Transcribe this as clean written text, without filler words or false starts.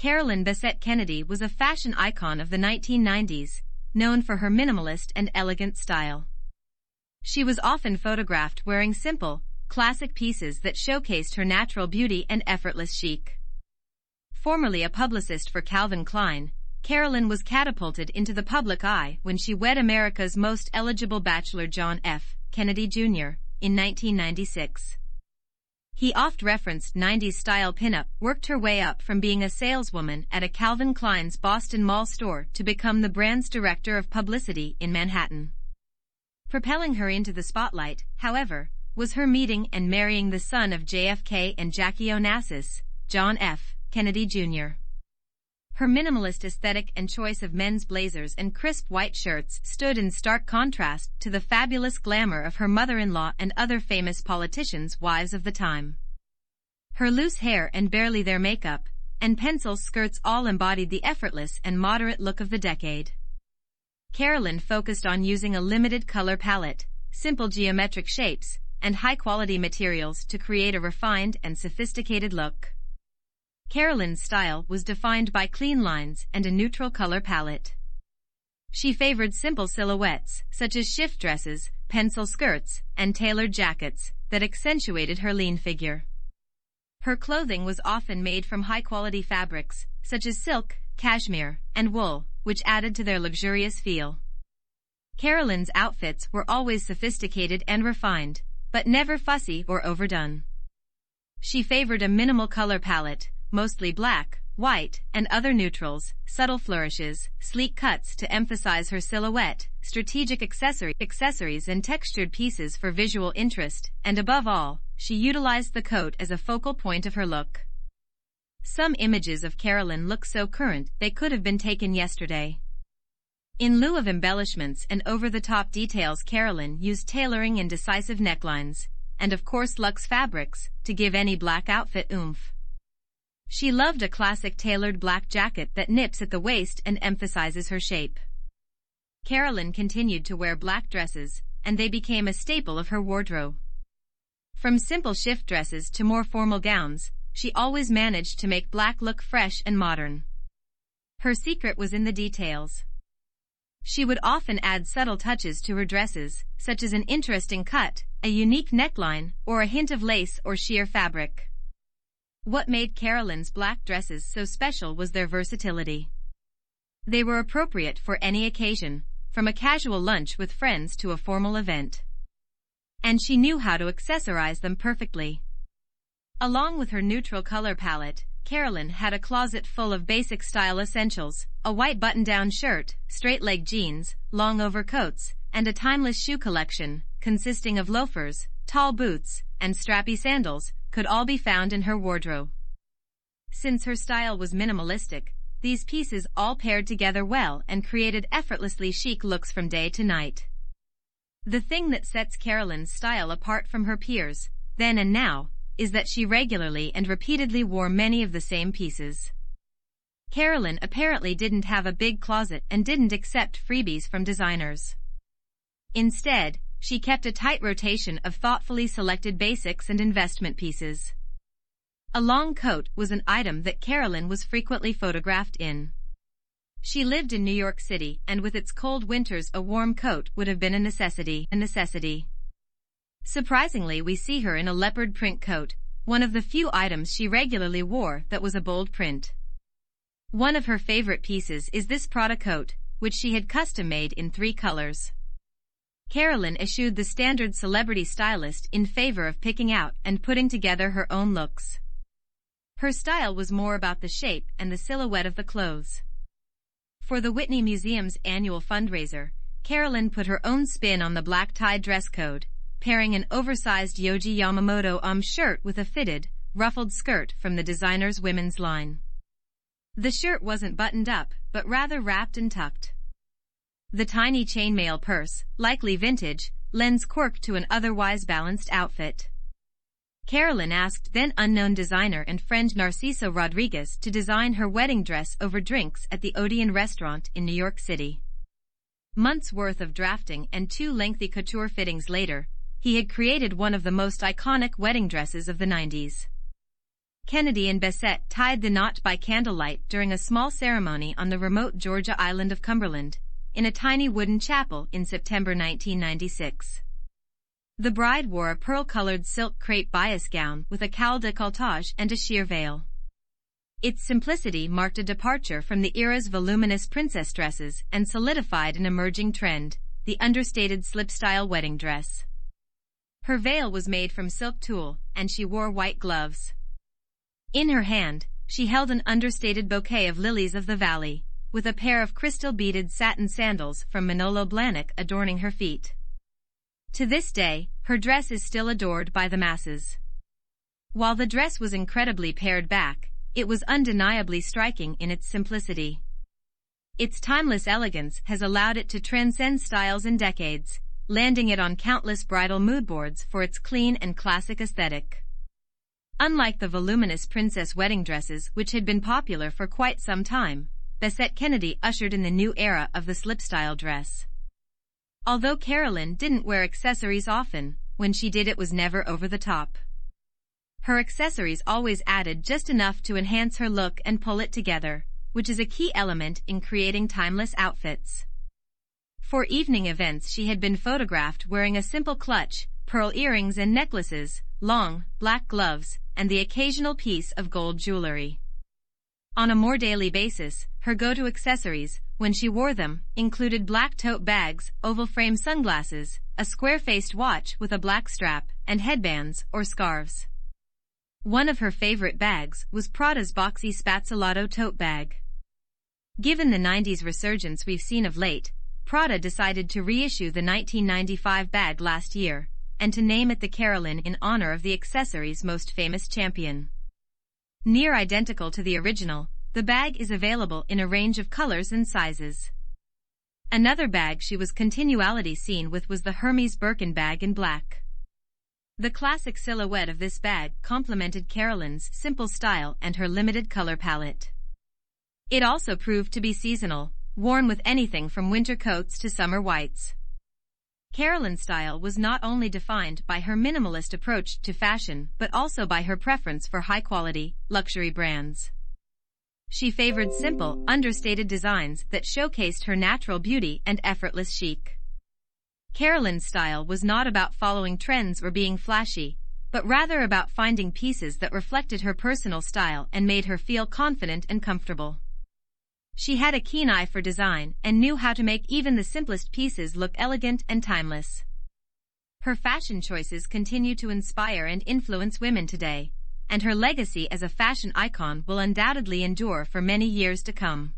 Carolyn Bessette-Kennedy was a fashion icon of the 1990s, known for her minimalist and elegant style. She was often photographed wearing simple, classic pieces that showcased her natural beauty and effortless chic. Formerly a publicist for Calvin Klein, Carolyn was catapulted into the public eye when she wed America's most eligible bachelor John F. Kennedy Jr. in 1996. He oft-referenced 90s style pinup worked her way up from being a saleswoman at a Calvin Klein's Boston Mall store to become the brand's director of publicity in Manhattan. Propelling her into the spotlight, however, was her meeting and marrying the son of JFK and Jackie Onassis, John F. Kennedy Jr. Her minimalist aesthetic and choice of men's blazers and crisp white shirts stood in stark contrast to the fabulous glamour of her mother-in-law and other famous politicians' wives of the time. Her loose hair and barely there makeup, and pencil skirts all embodied the effortless and moderate look of the decade. Carolyn focused on using a limited color palette, simple geometric shapes, and high-quality materials to create a refined and sophisticated look. Carolyn's style was defined by clean lines and a neutral color palette. She favored simple silhouettes, such as shift dresses, pencil skirts, and tailored jackets, that accentuated her lean figure. Her clothing was often made from high-quality fabrics, such as silk, cashmere, and wool, which added to their luxurious feel. Carolyn's outfits were always sophisticated and refined, but never fussy or overdone. She favored a minimal color palette, mostly black, white, and other neutrals, subtle flourishes, sleek cuts to emphasize her silhouette, strategic accessories and textured pieces for visual interest, and above all, she utilized the coat as a focal point of her look. Some images of Carolyn look so current they could have been taken yesterday. In lieu of embellishments and over-the-top details, Carolyn used tailoring and decisive necklines, and of course luxe fabrics, to give any black outfit oomph. She loved a classic tailored black jacket that nips at the waist and emphasizes her shape. Carolyn continued to wear black dresses, and they became a staple of her wardrobe. From simple shift dresses to more formal gowns, she always managed to make black look fresh and modern. Her secret was in the details. She would often add subtle touches to her dresses, such as an interesting cut, a unique neckline, or a hint of lace or sheer fabric. What made Carolyn's black dresses so special was their versatility. They were appropriate for any occasion, from a casual lunch with friends to a formal event. And she knew how to accessorize them perfectly. Along with her neutral color palette, Carolyn had a closet full of basic style essentials, a white button-down shirt, straight-leg jeans, long overcoats, and a timeless shoe collection, consisting of loafers, tall boots, and strappy sandals, could all be found in her wardrobe. Since her style was minimalistic, these pieces all paired together well and created effortlessly chic looks from day to night. The thing that sets Carolyn's style apart from her peers, then and now, is that she regularly and repeatedly wore many of the same pieces. Carolyn apparently didn't have a big closet and didn't accept freebies from designers. Instead, she kept a tight rotation of thoughtfully selected basics and investment pieces. A long coat was an item that Carolyn was frequently photographed in. She lived in New York City, and with its cold winters a warm coat would have been a necessity. Surprisingly, we see her in a leopard print coat, one of the few items she regularly wore that was a bold print. One of her favorite pieces is this Prada coat, which she had custom-made in 3 colors. Carolyn eschewed the standard celebrity stylist in favor of picking out and putting together her own looks. Her style was more about the shape and the silhouette of the clothes. For the Whitney Museum's annual fundraiser, Carolyn put her own spin on the black-tied dress code, pairing an oversized Yohji Yamamoto shirt with a fitted, ruffled skirt from the designer's women's line. The shirt wasn't buttoned up, but rather wrapped and tucked. The tiny chainmail purse, likely vintage, lends quirk to an otherwise balanced outfit. Carolyn asked then-unknown designer and friend Narciso Rodriguez to design her wedding dress over drinks at the Odeon restaurant in New York City. Months' worth of drafting and 2 lengthy couture fittings later, he had created one of the most iconic wedding dresses of the 90s. Kennedy and Bessette tied the knot by candlelight during a small ceremony on the remote Georgia island of Cumberland, in a tiny wooden chapel in September 1996. The bride wore a pearl-colored silk crepe bias gown with a cowl décolletage and a sheer veil. Its simplicity marked a departure from the era's voluminous princess dresses and solidified an emerging trend, the understated slip-style wedding dress. Her veil was made from silk tulle, and she wore white gloves. In her hand, she held an understated bouquet of lilies of the valley, with a pair of crystal-beaded satin sandals from Manolo Blahnik adorning her feet. To this day, her dress is still adored by the masses. While the dress was incredibly pared back, it was undeniably striking in its simplicity. Its timeless elegance has allowed it to transcend styles and decades, landing it on countless bridal mood boards for its clean and classic aesthetic. Unlike the voluminous princess wedding dresses which had been popular for quite some time, Bessette-Kennedy ushered in the new era of the slip-style dress. Although Carolyn didn't wear accessories often, when she did it was never over the top. Her accessories always added just enough to enhance her look and pull it together, which is a key element in creating timeless outfits. For evening events she had been photographed wearing a simple clutch, pearl earrings and necklaces, long, black gloves, and the occasional piece of gold jewelry. On a more daily basis, her go-to accessories, when she wore them, included black tote bags, oval-frame sunglasses, a square-faced watch with a black strap, and headbands or scarves. One of her favorite bags was Prada's boxy Spazzolato tote bag. Given the 90s resurgence we've seen of late, Prada decided to reissue the 1995 bag last year, and to name it the Carolyn in honor of the accessory's most famous champion. Near identical to the original, the bag is available in a range of colors and sizes. Another bag she was continually seen with was the Hermes Birkin bag in black. The classic silhouette of this bag complemented Carolyn's simple style and her limited color palette. It also proved to be seasonal, worn with anything from winter coats to summer whites. Carolyn's style was not only defined by her minimalist approach to fashion but also by her preference for high-quality, luxury brands. She favored simple, understated designs that showcased her natural beauty and effortless chic. Carolyn's style was not about following trends or being flashy, but rather about finding pieces that reflected her personal style and made her feel confident and comfortable. She had a keen eye for design and knew how to make even the simplest pieces look elegant and timeless. Her fashion choices continue to inspire and influence women today, and her legacy as a fashion icon will undoubtedly endure for many years to come.